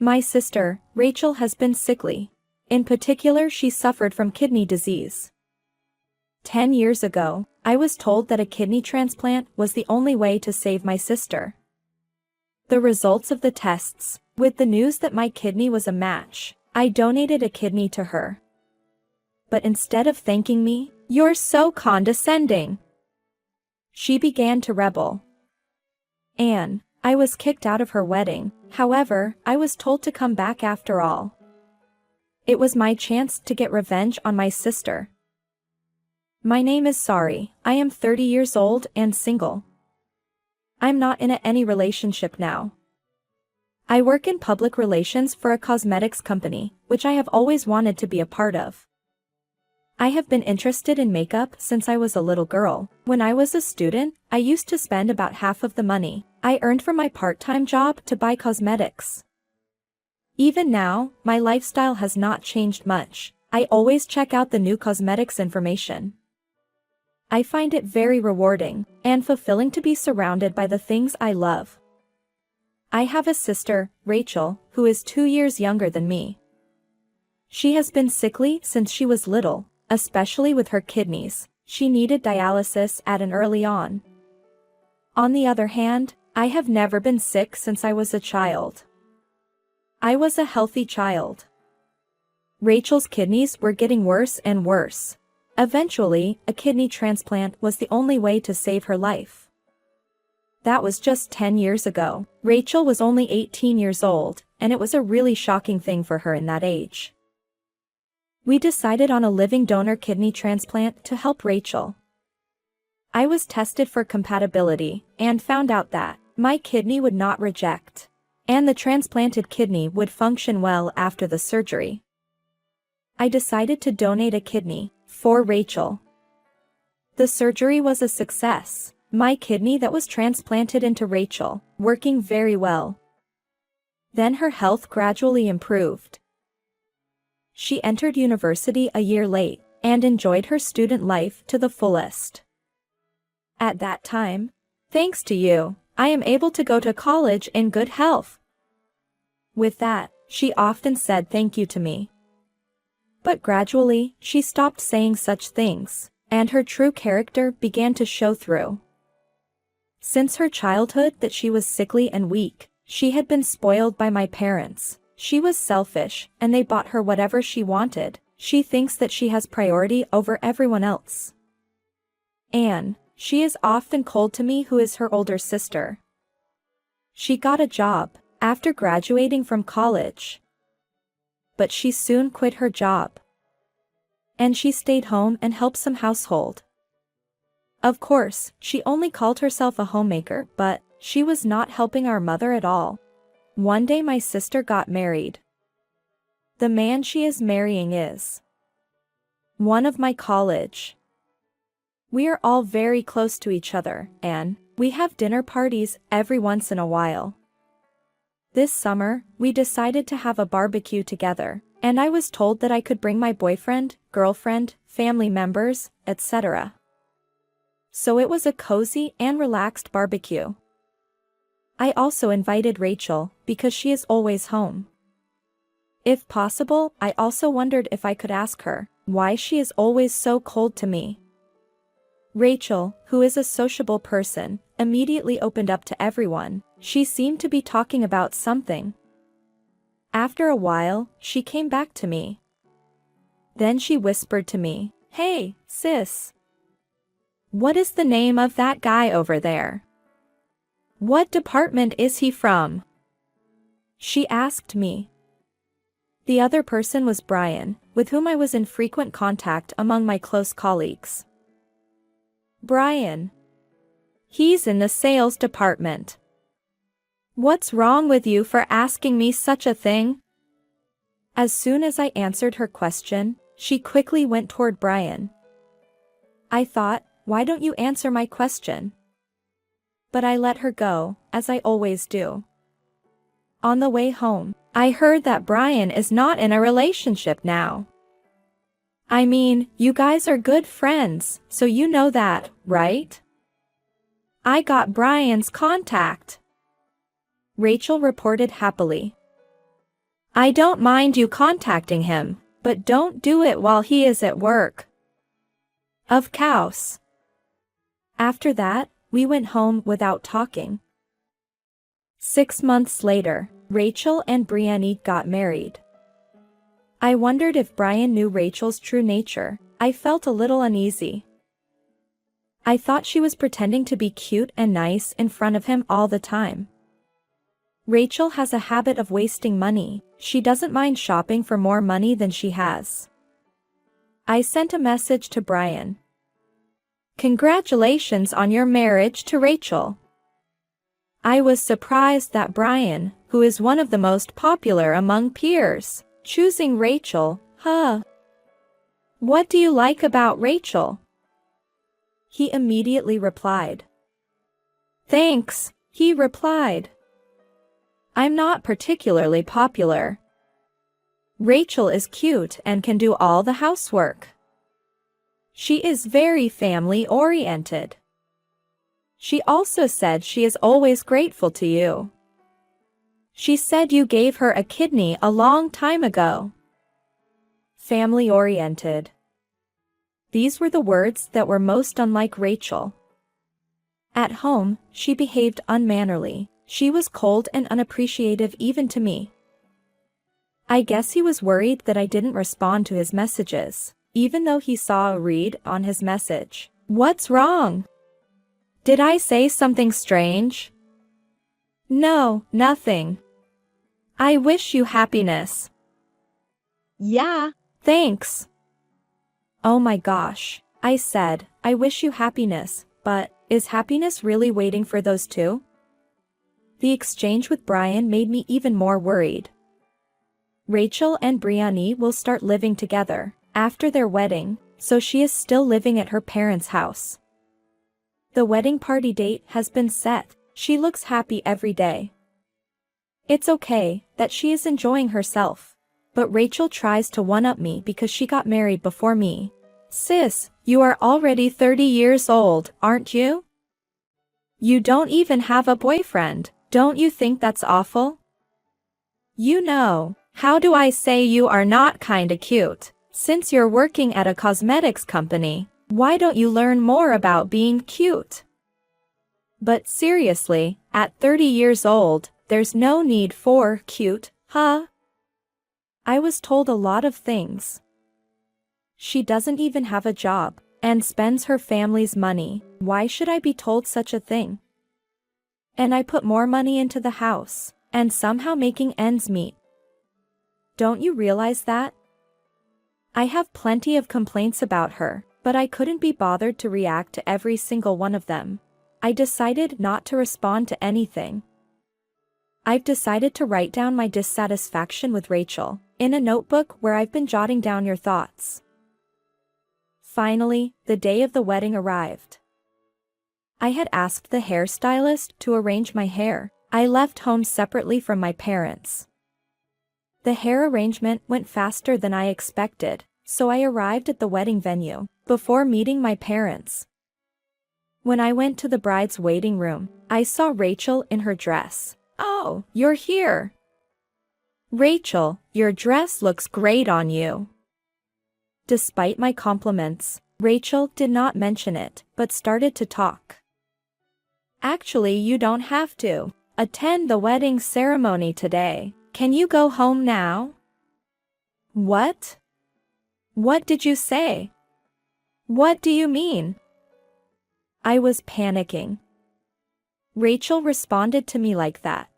My sister, Rachel, has been sickly. In particular, she suffered from kidney disease. 10 years ago, I was told that a kidney transplant was the only way to save my sister. The results of the tests, with the news that my kidney was a match, I donated a kidney to her. But instead of thanking me, "You're so condescending," she began to rebel. And I was kicked out of her wedding. However, I was told to come back after all. It was my chance to get revenge on my sister. My name is Sari. I am 30 years old and single. I'm not in any relationship now. I work in public relations for a cosmetics company, which I have always wanted to be a part of. I have been interested in makeup since I was a little girl. When I was a student, I used to spend about half of the money I earned from my part-time job to buy cosmetics. Even now, my lifestyle has not changed much. I always check out the new cosmetics information. I find it very rewarding and fulfilling to be surrounded by the things I love. I have a sister, Rachel, who is 2 years younger than me. She has been sickly since she was little, especially with her kidneys. She needed dialysis at an early on. On the other hand, I have never been sick since I was a child. I was a healthy child. Rachel's kidneys were getting worse and worse. Eventually, a kidney transplant was the only way to save her life. That was just 10 years ago. Rachel was only 18 years old, and it was a really shocking thing for her in that age. We decided on a living donor kidney transplant to help Rachel. I was tested for compatibility and found out that my kidney would not reject, and the transplanted kidney would function well after the surgery. I decided to donate a kidney for Rachel. The surgery was a success. My kidney that was transplanted into Rachel, working very well. Then her health gradually improved. She entered university a year late and enjoyed her student life to the fullest. At that time, thanks to you, I am able to go to college in good health. With that, she often said thank you to me. But gradually, she stopped saying such things, and her true character began to show through. Since her childhood that she was sickly and weak, she had been spoiled by my parents. She was selfish, and they bought her whatever she wanted. She thinks that she has priority over everyone else. And she is often cold to me, who is her older sister. She got a job after graduating from college. But she soon quit her job. And she stayed home and helped some household. Of course, she only called herself a homemaker, but she was not helping our mother at all. One day my sister got married. The man she is marrying is one of my college. We are all very close to each other, and we have dinner parties every once in a while. This summer, we decided to have a barbecue together, and I was told that I could bring my boyfriend, girlfriend, family members, etc. So it was a cozy and relaxed barbecue. I also invited Rachel, because she is always home. If possible, I also wondered if I could ask her why she is always so cold to me. Rachel, who is a sociable person, immediately opened up to everyone. She seemed to be talking about something. After a while, she came back to me. Then she whispered to me, "Hey, sis. What is the name of that guy over there? What department is he from?" She asked me. The other person was Brian, with whom I was in frequent contact among my close colleagues. "Brian. He's in the sales department. What's wrong with you for asking me such a thing?" As soon as I answered her question, she quickly went toward Brian. I thought, why don't you answer my question? But I let her go, as I always do. On the way home, I heard that Brian is not in a relationship now. I mean, you guys are good friends, so you know that, right? I got Brian's contact. Rachel reported happily. I don't mind you contacting him, but don't do it while he is at work. Of course. After that, we went home without talking. 6 months later, Rachel and Brienne got married. I wondered if Brian knew Rachel's true nature. I felt a little uneasy. I thought she was pretending to be cute and nice in front of him all the time. Rachel has a habit of wasting money. She doesn't mind shopping for more money than she has. I sent a message to Brian. Congratulations on your marriage to Rachel. I was surprised that Brian, who is one of the most popular among peers, choosing Rachel, huh? What do you like about Rachel? He immediately replied. Thanks, he replied. I'm not particularly popular. Rachel is cute and can do all the housework. She is very family-oriented. She also said she is always grateful to you. She said you gave her a kidney a long time ago. Family-oriented. These were the words that were most unlike Rachel. At home, she behaved unmannerly. She was cold and unappreciative even to me. I guess he was worried that I didn't respond to his messages, even though he saw a read on his message. What's wrong? Did I say something strange? No, nothing. I wish you happiness. Yeah, thanks. Oh my gosh, I said, I wish you happiness, but is happiness really waiting for those two? The exchange with Brian made me even more worried. Rachel and Brienne will start living together after their wedding, so she is still living at her parents' house. The wedding party date has been set. She looks happy every day. It's okay that she is enjoying herself, but Rachel tries to one-up me because she got married before me. Sis, you are already 30 years old, aren't you? You don't even have a boyfriend. Don't you think that's awful? You know, how do I say you are not kinda cute? Since you're working at a cosmetics company, why don't you learn more about being cute? But seriously, at 30 years old, there's no need for cute, huh? I was told a lot of things. She doesn't even have a job, and spends her family's money. Why should I be told such a thing? And I put more money into the house, and somehow making ends meet. Don't you realize that? I have plenty of complaints about her, but I couldn't be bothered to react to every single one of them. I decided not to respond to anything. I've decided to write down my dissatisfaction with Rachel in a notebook where I've been jotting down your thoughts. Finally, the day of the wedding arrived. I had asked the hairstylist to arrange my hair. I left home separately from my parents. The hair arrangement went faster than I expected, so I arrived at the wedding venue before meeting my parents. When I went to the bride's waiting room, I saw Rachel in her dress. Oh, you're here. Rachel, your dress looks great on you. Despite my compliments, Rachel did not mention it, but started to talk. Actually, you don't have to attend the wedding ceremony today. Can you go home now? What? What did you say? What do you mean? I was panicking. Rachel responded to me like that.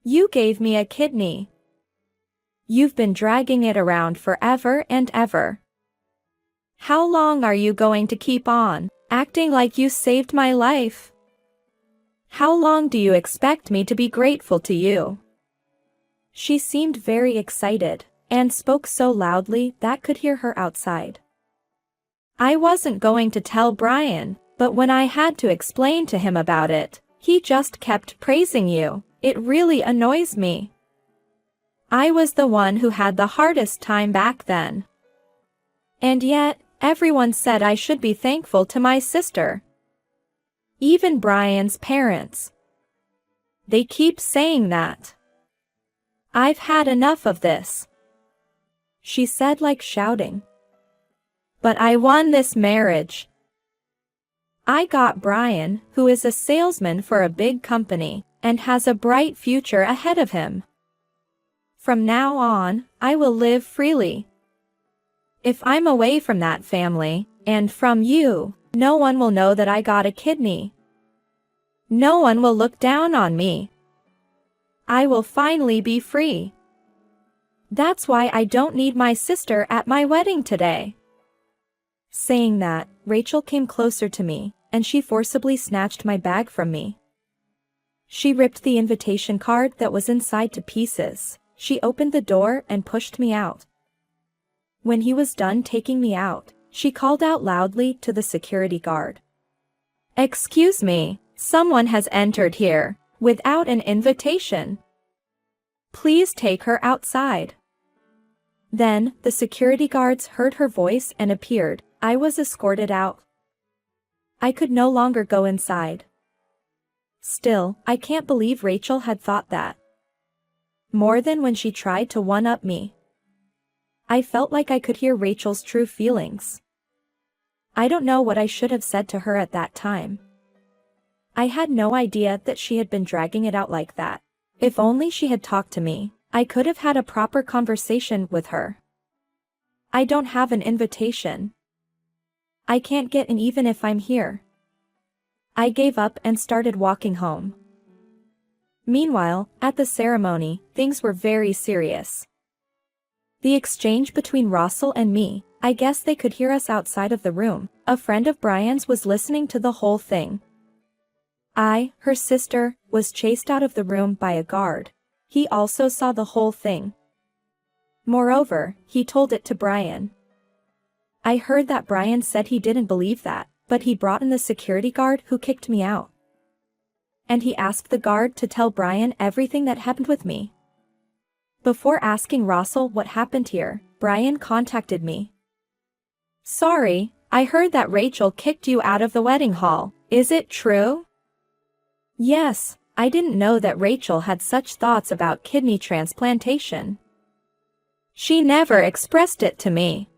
You gave me a kidney. You've been dragging it around forever and ever. How long are you going to keep on acting like you saved my life? How long do you expect me to be grateful to you? She seemed very excited, and spoke so loudly that could hear her outside. I wasn't going to tell Brian, but when I had to explain to him about it, he just kept praising you. It really annoys me. I was the one who had the hardest time back then. And yet, everyone said I should be thankful to my sister. Even Brian's parents. They keep saying that. I've had enough of this," she said, like shouting. "But I won this marriage. I got Brian, who is a salesman for a big company, and has a bright future ahead of him. From now on, I will live freely. If I'm away from that family, and from you, no one will know that I got a kidney. No one will look down on me. I will finally be free. That's why I don't need my sister at my wedding today." Saying that, Rachel came closer to me, and she forcibly snatched my bag from me. She ripped the invitation card that was inside to pieces. She opened the door and pushed me out. When he was done taking me out, she called out loudly to the security guard. "Excuse me, someone has entered here, without an invitation. Please take her outside." Then, the security guards heard her voice and appeared. I was escorted out. I could no longer go inside. Still, I can't believe Rachel had thought that. More than when she tried to one-up me. I felt like I could hear Rachel's true feelings. I don't know what I should have said to her at that time. I had no idea that she had been dragging it out like that. If only she had talked to me, I could have had a proper conversation with her. I don't have an invitation. I can't get in even if I'm here. I gave up and started walking home. Meanwhile, at the ceremony, things were very serious. The exchange between Russell and me, I guess they could hear us outside of the room. A friend of Brian's was listening to the whole thing. I, her sister, was chased out of the room by a guard. He also saw the whole thing. Moreover, he told it to Brian. I heard that Brian said he didn't believe that, but he brought in the security guard who kicked me out. And he asked the guard to tell Brian everything that happened with me. Before asking Russell what happened here, Brian contacted me. "Sorry, I heard that Rachel kicked you out of the wedding hall. Is it true?" "Yes, I didn't know that Rachel had such thoughts about kidney transplantation. She never expressed it to me.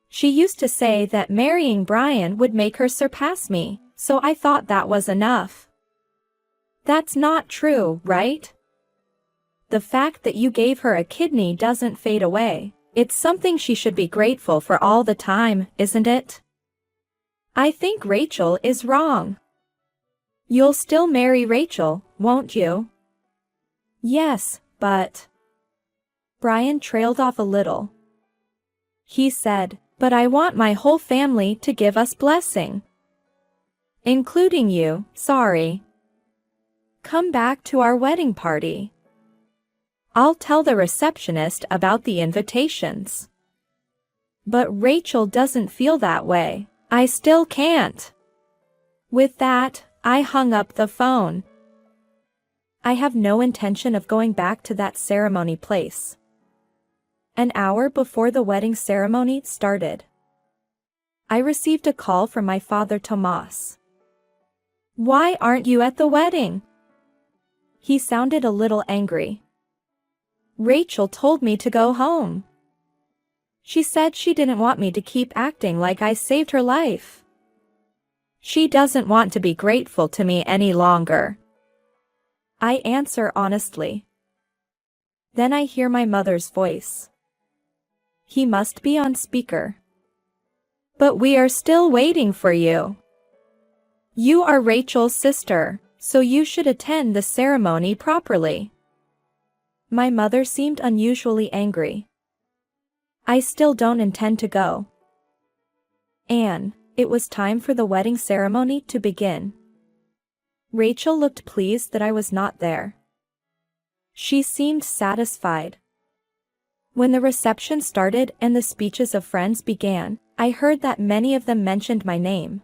She used to say that marrying Brian would make her surpass me, so I thought that was enough." "That's not true, right? The fact that you gave her a kidney doesn't fade away. It's something she should be grateful for all the time, isn't it?" "I think Rachel is wrong." "You'll still marry Rachel, won't you?" "Yes, but..." Brian trailed off a little. He said, "But I want my whole family to give us blessing. Including you, sorry. Come back to our wedding party. I'll tell the receptionist about the invitations." "But Rachel doesn't feel that way. I still can't." With that, I hung up the phone. I have no intention of going back to that ceremony place. An hour before the wedding ceremony started, I received a call from my father Tomas. "Why aren't you at the wedding?" He sounded a little angry. "Rachel told me to go home. She said she didn't want me to keep acting like I saved her life. She doesn't want to be grateful to me any longer." I answer honestly. Then I hear my mother's voice. He must be on speaker. "But we are still waiting for you. You are Rachel's sister, so you should attend the ceremony properly." My mother seemed unusually angry. "I still don't intend to go." Anne, it was time for the wedding ceremony to begin. Rachel looked pleased that I was not there. She seemed satisfied. When the reception started and the speeches of friends began, I heard that many of them mentioned my name.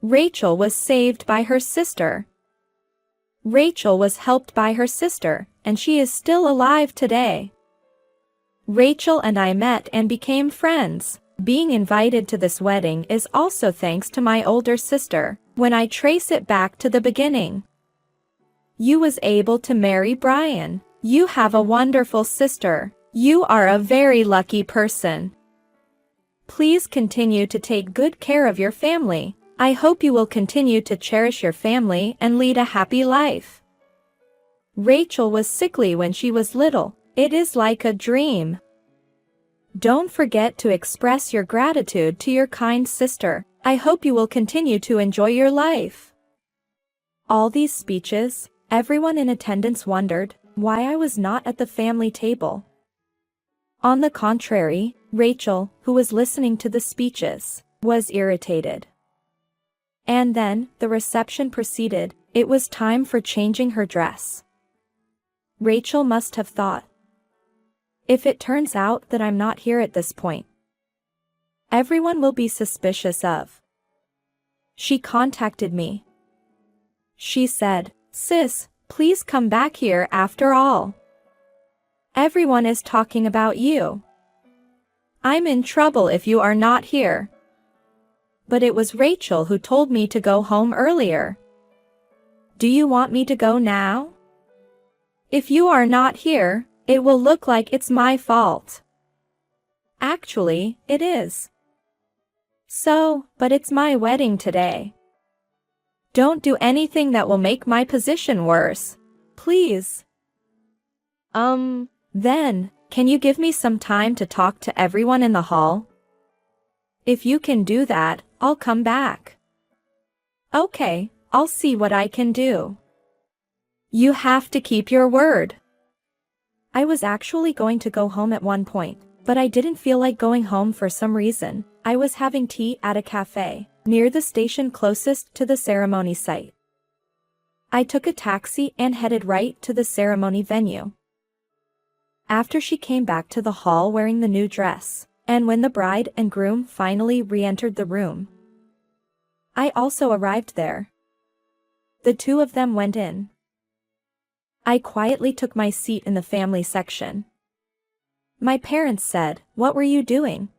Rachel was saved by her sister. Rachel was helped by her sister, and she is still alive today. Rachel and I met and became friends. Being invited to this wedding is also thanks to my older sister. When I trace it back to the beginning, you was able to marry Brian. You have a wonderful sister. You are a very lucky person. Please continue to take good care of your family. I hope you will continue to cherish your family and lead a happy life. Rachel was sickly when she was little. It is like a dream. Don't forget to express your gratitude to your kind sister. I hope you will continue to enjoy your life. All these speeches, everyone in attendance wondered why I was not at the family table. On the contrary, Rachel, who was listening to the speeches, was irritated. And then, the reception proceeded. It was time for changing her dress. Rachel must have thought, if it turns out that I'm not here at this point, everyone will be suspicious of. She contacted me. She said, "Sis, please come back here after all. Everyone is talking about you. I'm in trouble if you are not here." But it was Rachel who told me to go home earlier. Do you want me to go now? If you are not here, it will look like it's my fault. Actually, it is. But it's my wedding today. Don't do anything that will make my position worse, please. Then, can you give me some time to talk to everyone in the hall? If you can do that, I'll come back. Okay, I'll see what I can do. You have to keep your word. I was actually going to go home at one point, but I didn't feel like going home for some reason. I was having tea at a cafe, near the station closest to the ceremony site. I took a taxi and headed right to the ceremony venue. After she came back to the hall wearing the new dress, and when the bride and groom finally re-entered the room, I also arrived there. The two of them went in. I quietly took my seat in the family section. My parents said, "What were you doing?"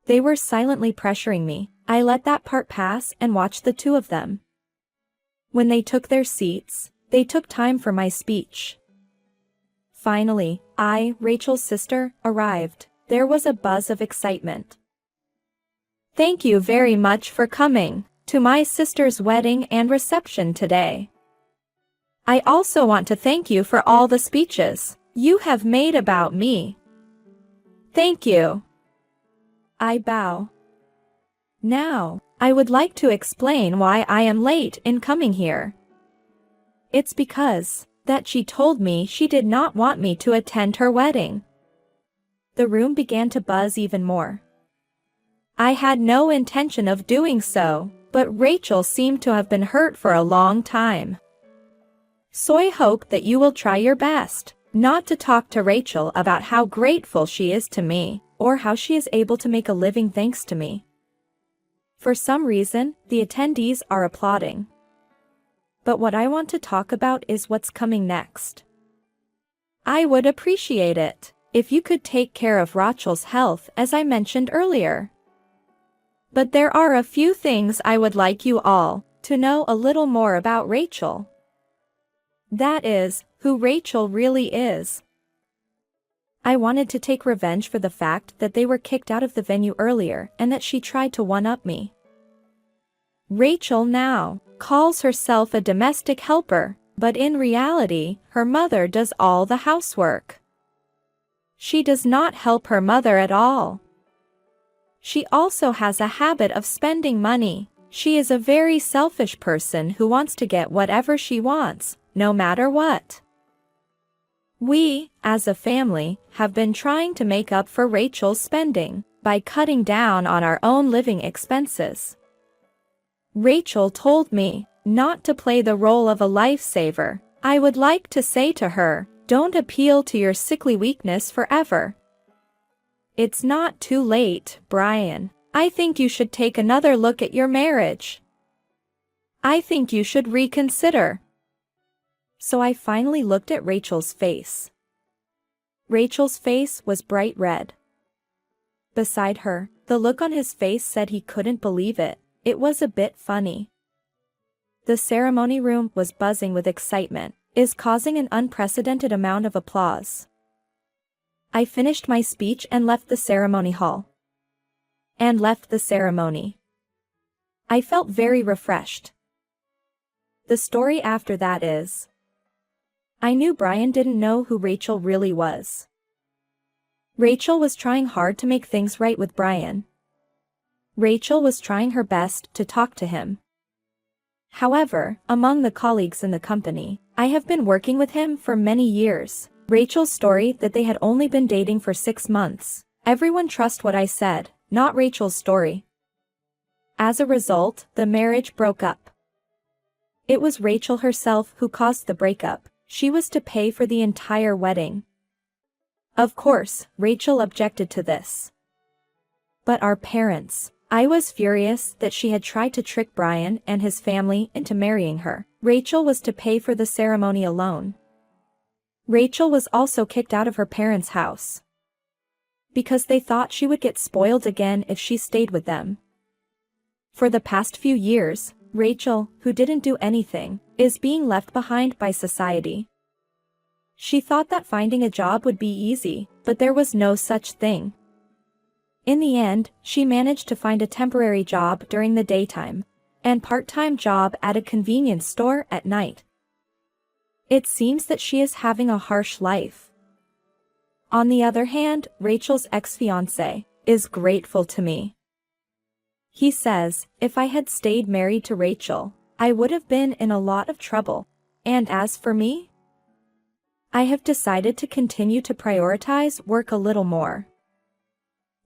They were silently pressuring me. I let that part pass and watched the two of them. When they took their seats, they took time for my speech. Finally, I, Rachel's sister, arrived. There was a buzz of excitement. Thank you very much for coming to my sister's wedding and reception today. I also want to thank you for all the speeches you have made about me. Thank you. I bow. Now, I would like to explain why I am late in coming here. It's because that she told me she did not want me to attend her wedding. The room began to buzz even more. I had no intention of doing so, but Rachel seemed to have been hurt for a long time. So I hope that you will try your best not to talk to Rachel about how grateful she is to me, or how she is able to make a living thanks to me. For some reason, the attendees are applauding. But what I want to talk about is what's coming next. I would appreciate it if you could take care of Rachel's health as I mentioned earlier. But there are a few things I would like you all to know a little more about Rachel. That is, who Rachel really is. I wanted to take revenge for the fact that they were kicked out of the venue earlier and that she tried to one-up me. Rachel now calls herself a domestic helper, but in reality, her mother does all the housework. She does not help her mother at all. She also has a habit of spending money. She is a very selfish person who wants to get whatever she wants, no matter what. We, as a family, have been trying to make up for Rachel's spending by cutting down on our own living expenses. Rachel told me not to play the role of a lifesaver. I would like to say to her, don't appeal to your sickly weakness forever. It's not too late, Brian. I think you should take another look at your marriage. I think you should reconsider. So I finally looked at Rachel's face. Rachel's face was bright red. Beside her, the look on his face said he couldn't believe it. It was a bit funny. The ceremony room was buzzing with excitement. is causing an unprecedented amount of applause. I finished my speech and left the ceremony hall. I felt very refreshed. The story after that is, I knew Brian didn't know who Rachel really was. Rachel was trying hard to make things right with Brian. Rachel was trying her best to talk to him. However, among the colleagues in the company, I have been working with him for many years. Rachel's story that they had only been dating for 6 months. Everyone trust what I said, not Rachel's story. As a result, the marriage broke up. It was Rachel herself who caused the breakup. She was to pay for the entire wedding. Of course, Rachel objected to this. But our parents. I was furious that she had tried to trick Brian and his family into marrying her. Rachel was to pay for the ceremony alone. Rachel was also kicked out of her parents' house because they thought she would get spoiled again if she stayed with them. For the past few years, Rachel, who didn't do anything, is being left behind by society. She thought that finding a job would be easy, but there was no such thing. In the end, she managed to find a temporary job during the daytime and part-time job at a convenience store at night. It seems that she is having a harsh life. On the other hand, Rachel's ex-fiancé is grateful to me. He says, if I had stayed married to Rachel, I would have been in a lot of trouble. And as for me, I have decided to continue to prioritize work a little more.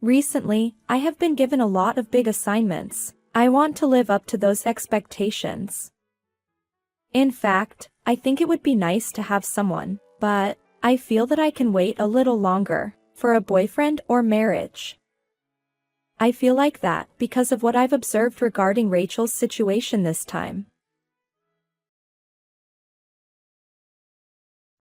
Recently, I have been given a lot of big assignments. I want to live up to those expectations. In fact, I think it would be nice to have someone, but I feel that I can wait a little longer for a boyfriend or marriage. I feel like that because of what I've observed regarding Rachel's situation this time.